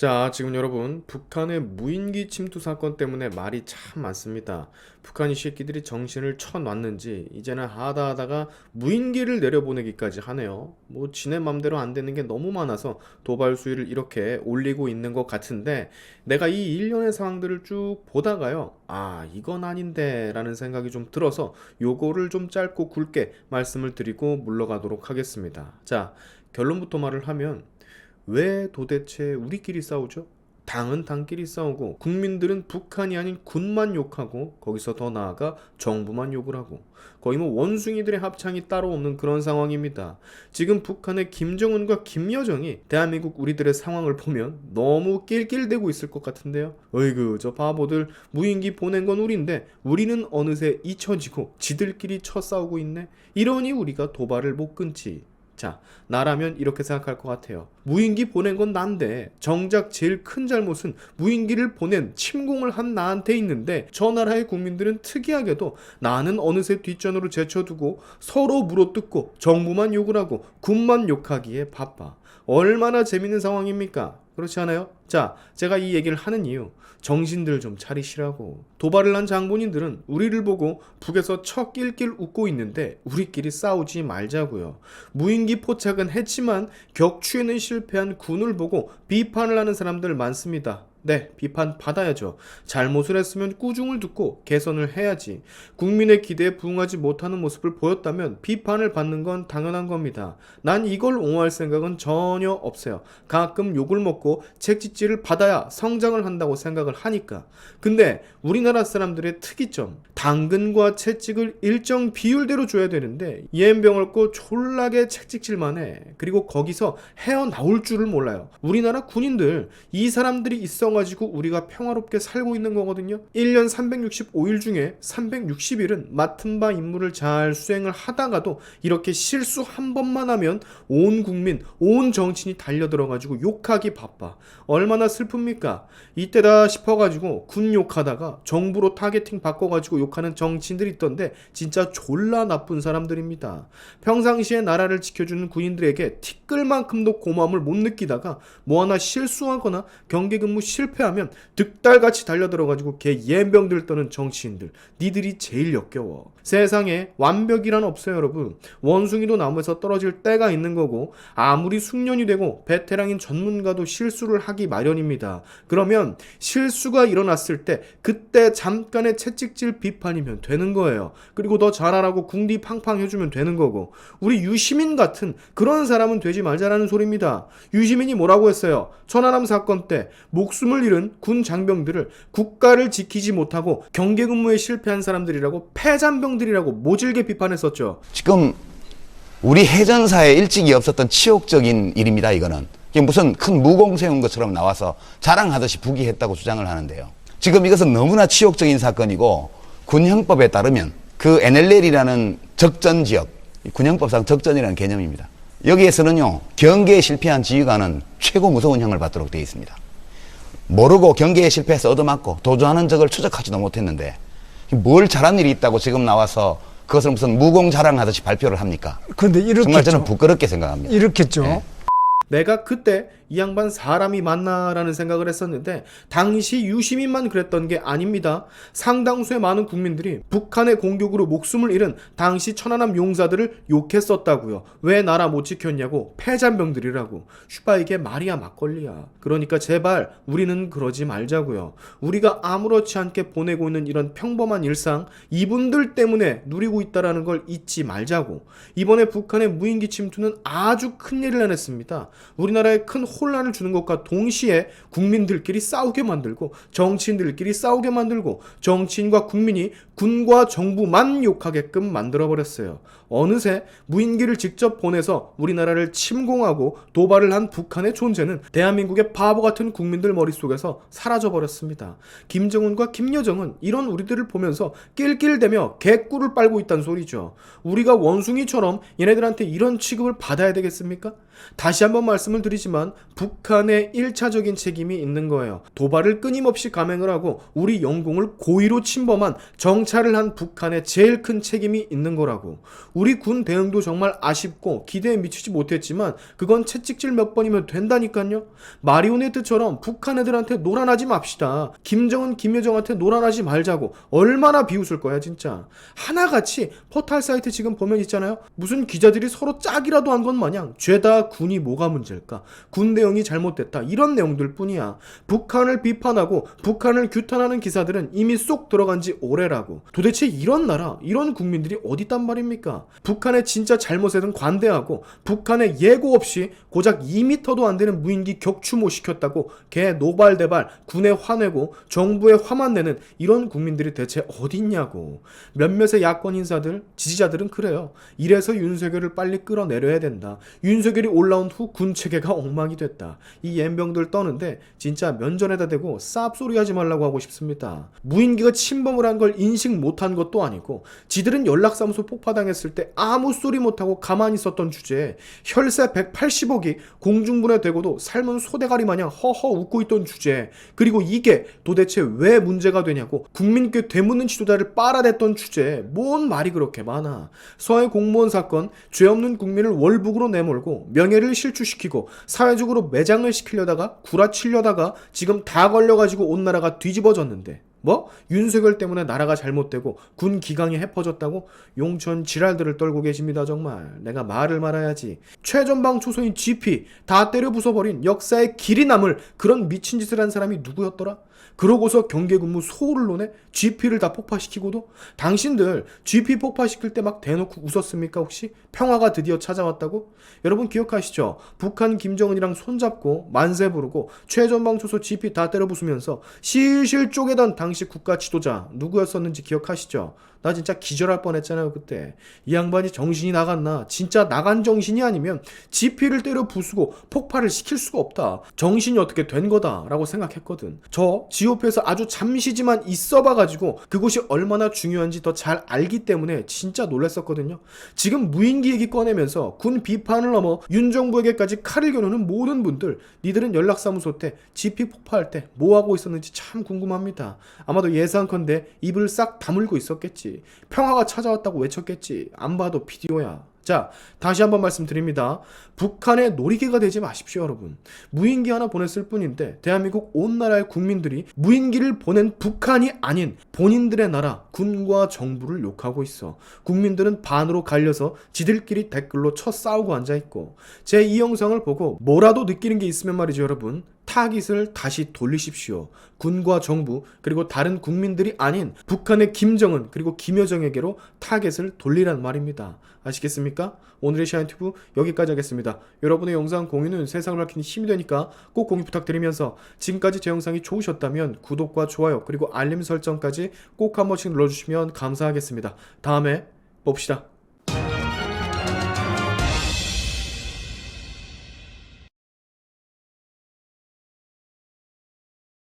자, 지금 여러분, 북한의 무인기 침투 사건 때문에 말이 참 많습니다. 북한이 새끼들이 정신을 쳐놨는지 이제는 하다하다가 무인기를 내려보내기까지 하네요. 뭐 지네 맘대로 안 되는 게 너무 많아서 도발 수위를 이렇게 올리고 있는 것 같은데, 내가 이 일련의 상황들을 쭉 보다가요, 아 이건 아닌데 라는 생각이 좀 들어서 요거를 좀 짧고 굵게 말씀을 드리고 물러가도록 하겠습니다. 자, 결론부터 말을 하면, 왜 도대체 우리끼리 싸우죠? 당은 당끼리 싸우고 국민들은 북한이 아닌 군만 욕하고 거기서 더 나아가 정부만 욕을 하고 거의 뭐 원숭이들의 합창이 따로 없는 그런 상황입니다. 지금 북한의 김정은과 김여정이 대한민국 우리들의 상황을 보면 너무 낄낄대고 있을 것 같은데요. 어이구 저 바보들, 무인기 보낸 건 우린데 우리는 어느새 잊혀지고 지들끼리 쳐 싸우고 있네. 이러니 우리가 도발을 못 끊지. 자, 나라면 이렇게 생각할 것 같아요. 무인기 보낸 건 난데 정작 제일 큰 잘못은 무인기를 보낸 침공을 한 나한테 있는데, 저 나라의 국민들은 특이하게도 나는 어느새 뒷전으로 제쳐두고 서로 물어뜯고 정부만 욕을 하고 군만 욕하기에 바빠. 얼마나 재밌는 상황입니까? 그렇지 않아요? 자, 제가 이 얘기를 하는 이유, 정신들 좀 차리시라고. 도발을 한 장본인들은 우리를 보고 북에서 쳐 낄낄 웃고 있는데 우리끼리 싸우지 말자고요. 무인기 포착은 했지만 격추에는 실패한 군을 보고 비판을 하는 사람들 많습니다. 네, 비판 받아야죠. 잘못을 했으면 꾸중을 듣고 개선을 해야지. 국민의 기대에 부응하지 못하는 모습을 보였다면 비판을 받는 건 당연한 겁니다. 난 이걸 옹호할 생각은 전혀 없어요. 가끔 욕을 먹고 책짓질을 받아야 성장을 한다고 생각을 하니까. 근데 우리나라 사람들의 특이점, 당근과 채찍을 일정 비율대로 줘야 되는데 이엠병을 고 졸라게 채찍질만 해. 그리고 거기서 헤어나올 줄을 몰라요. 우리나라 군인들, 이 사람들이 있어 가지고 우리가 평화롭게 살고 있는 거거든요. 1년 365일 중에 360일은 맡은 바 임무를 잘 수행을 하다가도 이렇게 실수 한 번만 하면 온 국민, 온 정치인이 달려들어 가지고 욕하기 바빠. 얼마나 슬픕니까? 이때다 싶어 가지고 군 욕하다가 정부로 타겟팅 바꿔 가지고 욕하는 정치인들이 있던데 진짜 졸라 나쁜 사람들입니다. 평상시에 나라를 지켜주는 군인들에게 티끌만큼도 고마움을 못 느끼다가 뭐 하나 실수하거나 경계근무 실패하면 득달같이 달려들어가지고 개 예병들 떠는 정치인들, 니들이 제일 역겨워. 세상에 완벽이란 없어요 여러분. 원숭이도 나무에서 떨어질 때가 있는 거고, 아무리 숙련이 되고 베테랑인 전문가도 실수를 하기 마련입니다. 그러면 실수가 일어났을 때 그때 잠깐의 채찍질 비판이면 되는 거예요. 그리고 더 잘하라고 궁디 팡팡 해주면 되는 거고, 우리 유시민 같은 그런 사람은 되지 말자라는 소리입니다. 유시민이 뭐라고 했어요? 천안함 사건 때 목숨을 잃은 군 장병들을 국가를 지키지 못하고 경계근무에 실패한 사람들이라고, 패잔병들이라고 모질게 비판했었죠. 지금 우리 해전사에 일찍이 없었던 치욕적인 일입니다. 이거는 이게 무슨 큰 무공 세운 것처럼 나와서 자랑하듯이 부기했다고 주장을 하는데요. 지금 이것은 너무나 치욕적인 사건이고, 군형법에 따르면 그 NLL이라는 적전지역, 군형법상 적전이라는 개념입니다. 여기에서는요, 경계에 실패한 지휘관은 최고 무서운 형을 받도록 되어 있습니다. 모르고 경계에 실패해서 얻어맞고 도주하는 적을 추적하지도 못했는데 뭘 잘한 일이 있다고 지금 나와서 그것을 무슨 무공 자랑하듯이 발표를 합니까? 그런데 이렇겠죠. 정말 저는 부끄럽게 생각합니다. 이렇겠죠. 네. 내가 그때 이 양반 사람이 맞나라는 생각을 했었는데, 당시 유시민만 그랬던 게 아닙니다. 상당수의 많은 국민들이 북한의 공격으로 목숨을 잃은 당시 천안함 용사들을 욕했었다고요. 왜 나라 못 지켰냐고, 패잔병들이라고. 슈바 이게 말이야 막걸리야. 그러니까 제발 우리는 그러지 말자고요. 우리가 아무렇지 않게 보내고 있는 이런 평범한 일상, 이분들 때문에 누리고 있다라는 걸 잊지 말자고. 이번에 북한의 무인기 침투는 아주 큰일을 해냈습니다. 우리나라에 큰 혼란을 주는 것과 동시에 국민들끼리 싸우게 만들고 정치인들끼리 싸우게 만들고 정치인과 국민이 군과 정부만 욕하게끔 만들어버렸어요. 어느새 무인기를 직접 보내서 우리나라를 침공하고 도발을 한 북한의 존재는 대한민국의 바보 같은 국민들 머릿속에서 사라져버렸습니다. 김정은과 김여정은 이런 우리들을 보면서 낄낄대며 개꿀을 빨고 있다는 소리죠. 우리가 원숭이처럼 얘네들한테 이런 취급을 받아야 되겠습니까? 다시 한번 말씀을 드리지만 북한의 1차적인 책임이 있는 거예요. 도발을 끊임없이 감행을 하고 우리 영공을 고의로 침범한 정찰을 한 북한의 제일 큰 책임이 있는 거라고. 우리 군 대응도 정말 아쉽고 기대에 미치지 못했지만 그건 채찍질 몇 번이면 된다니까요. 마리오네트처럼 북한 애들한테 놀아나지 맙시다. 김정은, 김여정한테 놀아나지 말자고. 얼마나 비웃을 거야 진짜. 하나같이 포탈 사이트 지금 보면 있잖아요. 무슨 기자들이 서로 짝이라도 한 것 마냥 죄다 군이 뭐가 문제일까, 군 대응이 잘못됐다, 이런 내용들 뿐이야. 북한을 비판하고 북한을 규탄하는 기사들은 이미 쏙 들어간 지 오래라고. 도대체 이런 나라, 이런 국민들이 어딨단 말입니까? 북한의 진짜 잘못에는 관대하고 북한에 예고 없이 고작 2m도 안 되는 무인기 격추모 시켰다고 개 노발대발 군에 화내고 정부에 화만 내는 이런 국민들이 대체 어딨냐고. 몇몇의 야권 인사들, 지지자들은 그래요. 이래서 윤석열을 빨리 끌어내려야 된다. 윤석열이 올라온 후 군 체계가 엉망이 됐다. 이 옌병들 떠는데 진짜 면전에다 대고 쌉소리 하지 말라고 하고 싶습니다. 무인기가 침범을 한 걸 인식 못한 것도 아니고 지들은 연락사무소 폭파당했을 때 아무 소리 못하고 가만히 있었던 주제에 혈세 180억이 공중분해되고도 삶은 소대가리 마냥 허허 웃고 있던 주제에, 그리고 이게 도대체 왜 문제가 되냐고 국민께 되묻는 지도자를 빨아댔던 주제에 뭔 말이 그렇게 많아. 서해 공무원 사건, 죄 없는 국민을 월북으로 내몰고 명예를 실추시키고 사회적으로 매장을 시키려다가 구라치려다가 지금 다 걸려가지고 온 나라가 뒤집어졌는데 뭐? 윤석열 때문에 나라가 잘못되고 군 기강이 해퍼졌다고 용천 지랄들을 떨고 계십니다. 정말 내가 말을 말아야지. 최전방 초소인 GP 다 때려 부숴버린 역사의 길이 남을 그런 미친 짓을 한 사람이 누구였더라? 그러고서 경계근무 소홀을 논해 GP를 다 폭파시키고도. 당신들 GP 폭파시킬 때 막 대놓고 웃었습니까 혹시? 평화가 드디어 찾아왔다고? 여러분 기억하시죠? 북한 김정은이랑 손잡고 만세 부르고 최전방 초소 GP 다 때려 부수면서 실실 쪼개던 당시 국가 지도자 누구였었는지 기억하시죠? 나 진짜 기절할 뻔했잖아요 그때. 이 양반이 정신이 나갔나? 진짜 나간 정신이 아니면 GP를 때려 부수고 폭발을 시킬 수가 없다. 정신이 어떻게 된 거다 라고 생각했거든. 저 GOP에서 아주 잠시지만 있어봐가지고 그곳이 얼마나 중요한지 더 잘 알기 때문에 진짜 놀랐었거든요. 지금 무인기 얘기 꺼내면서 군 비판을 넘어 윤 정부에게까지 칼을 겨누는 모든 분들, 니들은 연락사무소 때 GP 폭파할 때 뭐하고 있었는지 참 궁금합니다. 아마도 예상컨대 입을 싹 다물고 있었겠지. 평화가 찾아왔다고 외쳤겠지. 안 봐도 비디오야. 자, 다시 한번 말씀드립니다. 북한의 놀이개가 되지 마십시오, 여러분. 무인기 하나 보냈을 뿐인데 대한민국 온 나라의 국민들이 무인기를 보낸 북한이 아닌 본인들의 나라, 군과 정부를 욕하고 있어. 국민들은 반으로 갈려서 지들끼리 댓글로 쳐 싸우고 앉아있고. 제 이 영상을 보고 뭐라도 느끼는 게 있으면 말이죠, 여러분. 타깃을 다시 돌리십시오. 군과 정부 그리고 다른 국민들이 아닌 북한의 김정은 그리고 김여정에게로 타깃을 돌리란 말입니다. 아시겠습니까? 오늘의 샤인튜브 여기까지 하겠습니다. 여러분의 영상 공유는 세상을 밝히는 힘이 되니까 꼭 공유 부탁드리면서 지금까지 제 영상이 좋으셨다면 구독과 좋아요 그리고 알림 설정까지 꼭 한 번씩 눌러주시면 감사하겠습니다. 다음에 봅시다.